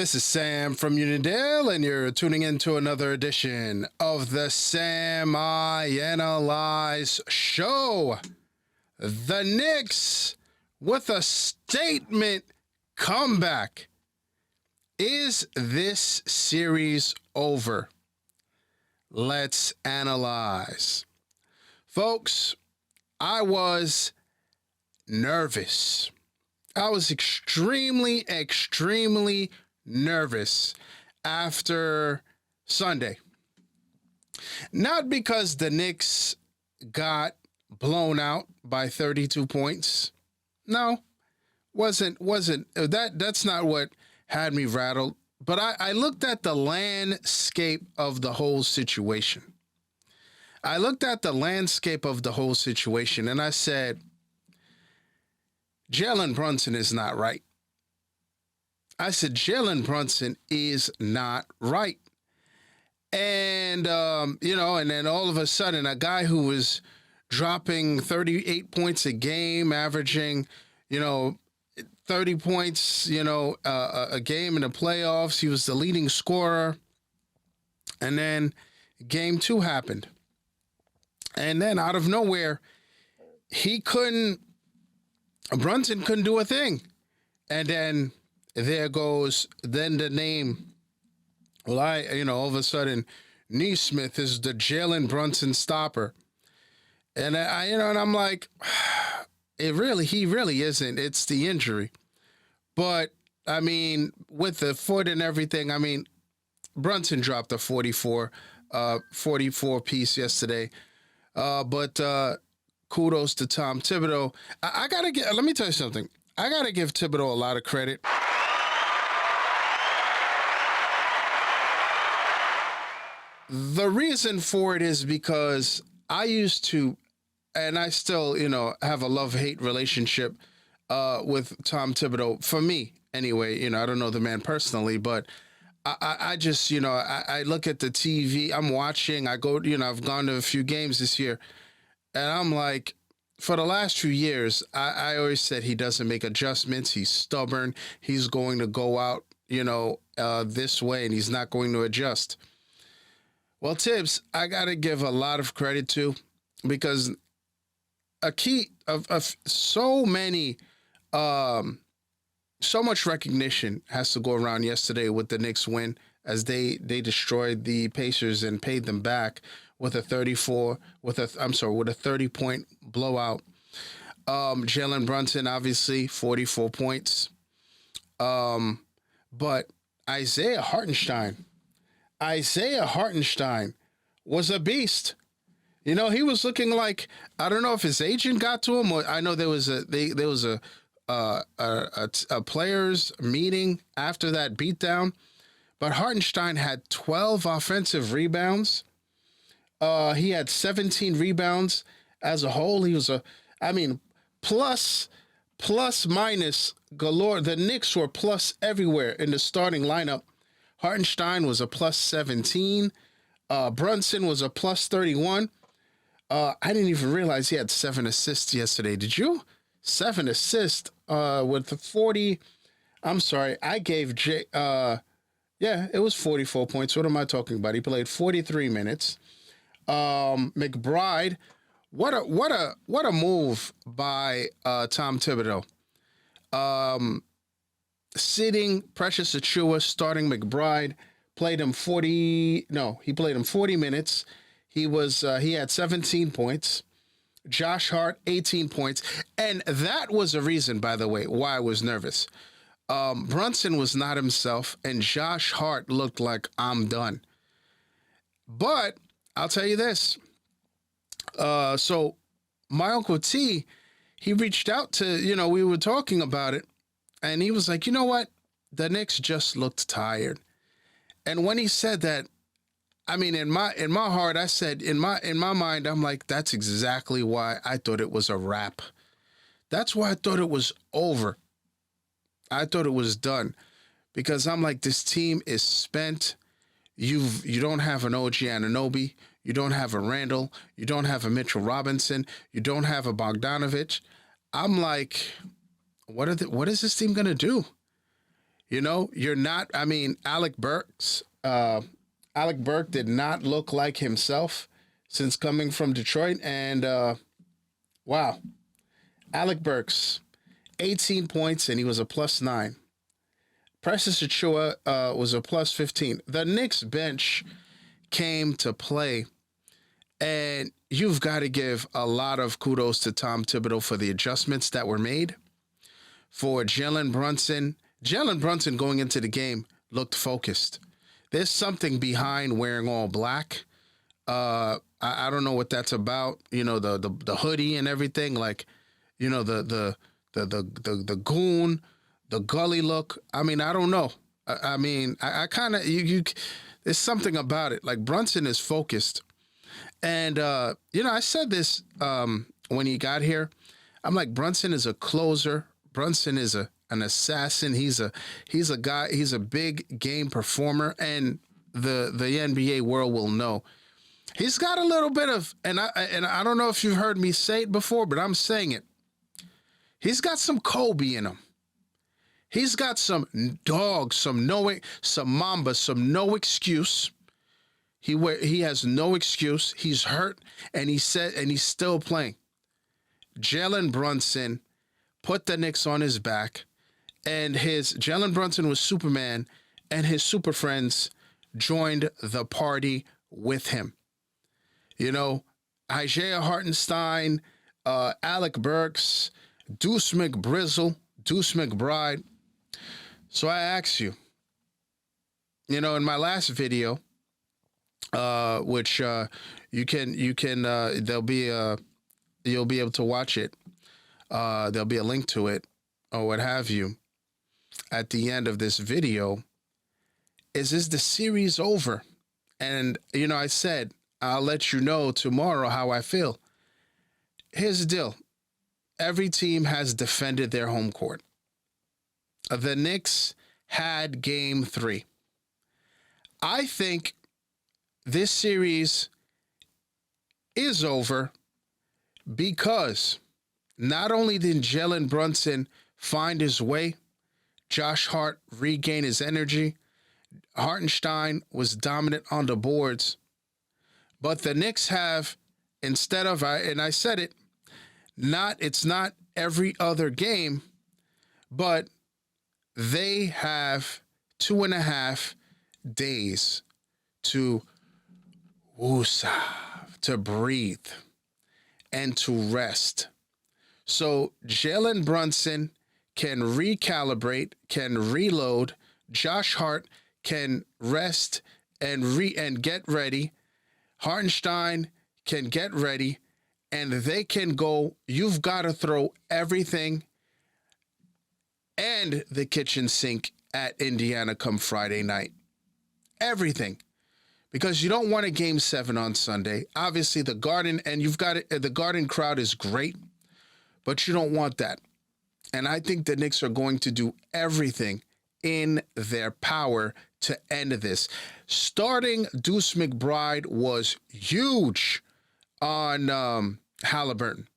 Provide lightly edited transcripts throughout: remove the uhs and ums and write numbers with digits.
This is Sam from Unidale, and you're tuning into another edition of the Sam I Analyze Show. The Knicks with a statement comeback. Is this series over? Let's analyze. Folks, I was nervous. I was extremely nervous after Sunday. Not because the Knicks got blown out by 32 points. No, wasn't that's not what had me rattled. But I looked at the landscape of the whole situation. And I said, Jalen Brunson is not right. Jalen Brunson is not right. And, and then all of a sudden, a guy who was dropping 38 points a game, averaging, 30 points, a game in the playoffs. He was the leading scorer. And then game 2 happened. And then out of nowhere, Brunson couldn't do a thing. And then there goes then the name. Well, all of a sudden, Neesmith is the Jalen Brunson stopper. And and I'm like, he really isn't. It's the injury. But I mean, with the foot and everything, Brunson dropped a 44 piece yesterday. But kudos to Tom Thibodeau. Let me tell you something. I gotta give Thibodeau a lot of credit. The reason for it is because I used to, and I still, have a love-hate relationship with Tom Thibodeau. For me, anyway, I don't know the man personally, but I just, I look at the TV, I'm watching, I've gone to a few games this year, and I'm like, for the last few years, I always said he doesn't make adjustments, he's stubborn, he's going to go out, this way, and he's not going to adjust. Well, Tibbs, I got to give a lot of credit to, because a key of so much recognition has to go around yesterday with the Knicks win, as they destroyed the Pacers and paid them back with a 30-point blowout. Jalen Brunson, obviously, 44 points. But Isaiah Hartenstein was a beast. He was looking like, I don't know if his agent got to him, or I know there was a players meeting after that beatdown, but Hartenstein had 12 offensive rebounds. He had 17 rebounds as a whole. He was plus minus galore. The Knicks were plus everywhere in the starting lineup. Hartenstein was a plus 17. Brunson was a plus 31. I didn't even realize he had 7 assists yesterday. Did you? 7 assists with the 40. I'm sorry. I gave it was 44 points. What am I talking about? He played 43 minutes. McBride, what a move by Tom Thibodeau. Sitting Precious Achiuwa, starting McBride, played him 40 minutes. He had 17 points. Josh Hart, 18 points. And that was a reason, by the way, why I was nervous. Brunson was not himself, and Josh Hart looked like, I'm done. But I'll tell you this. So my Uncle T, he reached out to, we were talking about it, and he was like, you know what? The Knicks just looked tired. And when he said that, in my heart, I said, in my mind, I'm like, that's exactly why I thought it was a wrap. That's why I thought it was over. I thought it was done, because I'm like, this team is spent. You don't have an OG Anunoby. You don't have a Randall. You don't have a Mitchell Robinson. You don't have a Bogdanovich. I'm like, what is this team going to do? You know, you're not. I mean, Alec Burke did not look like himself since coming from Detroit, and wow, Alec Burks, 18 points, and he was a +9. Precious Achua was a +15. The Knicks bench came to play, and you've got to give a lot of kudos to Tom Thibodeau for the adjustments that were made. For Jalen Brunson going into the game looked focused. There's something behind wearing all black. I don't know what that's about. You know, the hoodie and everything. Like, you know, the goon, the gully look. I mean, I don't know. I kind of you. There's something about it. Like Brunson is focused, and you know, I said this when he got here. I'm like, Brunson is a closer. Brunson is an assassin. He's a guy. He's a big game performer, and the NBA world will know. He's got a little bit of, and I don't know if you've heard me say it before, but I'm saying it. He's got some Kobe in him. He's got some dog, some Mamba, some no excuse. He has no excuse. He's hurt, and he's still playing. Jalen Brunson put the Knicks on his back, and Jalen Brunson was Superman, and his super friends joined the party with him. You know, Isaiah Hartenstein, Alec Burks, Deuce McBride. So I ask you, you know, in my last video, which you can you'll be able to watch it. There'll be a link to it or what have you at the end of this video. Is the series over? And, you know, I said, I'll let you know tomorrow how I feel. Here's the deal. Every team has defended their home court. The Knicks had game 3. I think this series is over because not only did Jalen Brunson find his way, Josh Hart regained his energy, Hartenstein was dominant on the boards, but the Knicks have, instead of, and I said it, it's not every other game, but they have 2.5 days to woosah, to breathe, and to rest. So Jalen Brunson can recalibrate, can reload. Josh Hart can rest and get ready. Hartenstein can get ready, and they can go. You've got to throw everything and the kitchen sink at Indiana come Friday night. Everything. Because you don't want a game 7 on Sunday. Obviously, the Garden, and you've got it, the Garden crowd is great, but you don't want that. And I think the Knicks are going to do everything in their power to end this. Starting Deuce McBride was huge on Halliburton.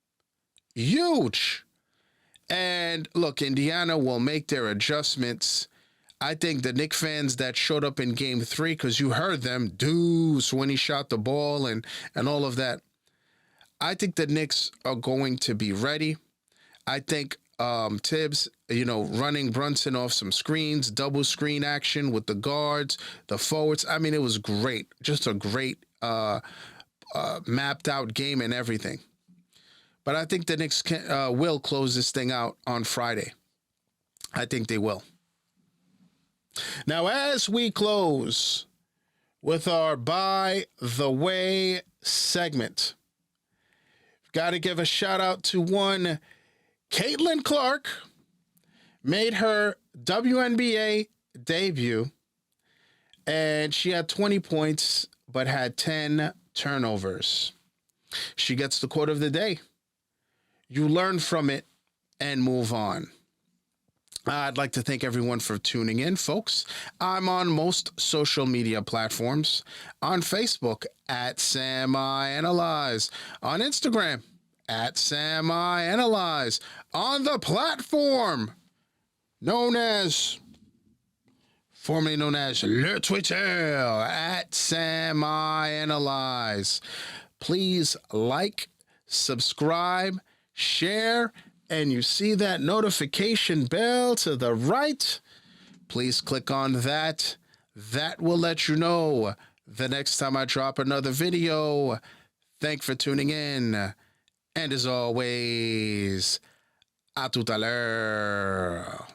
Huge. And look, Indiana will make their adjustments. I think the Knicks fans that showed up in game 3, because you heard them, Deuce, when he shot the ball and all of that. I think the Knicks are going to be ready. I think Tibbs, you know, running Brunson off some screens, double screen action with the guards, the forwards. I mean, it was great. Just a great mapped out game and everything. But I think the Knicks will close this thing out on Friday. I think they will. Now, as we close with our By the Way segment, got to give a shout out to one Caitlin Clark. Made her WNBA debut, and she had 20 points but had 10 turnovers. She gets the quote of the day. You learn from it and move on. I'd like to thank everyone for tuning in, folks. I'm on most social media platforms. On Facebook, at SamIAnalyze. On Instagram, at SamIAnalyze. On the platform known as formerly known as Le Twitter, at Sam I Analyze. Please like, subscribe, share, and you see that notification bell to the right? Please click on that. That will let you know the next time I drop another video. Thanks for tuning in. And as always, à tout à l'heure.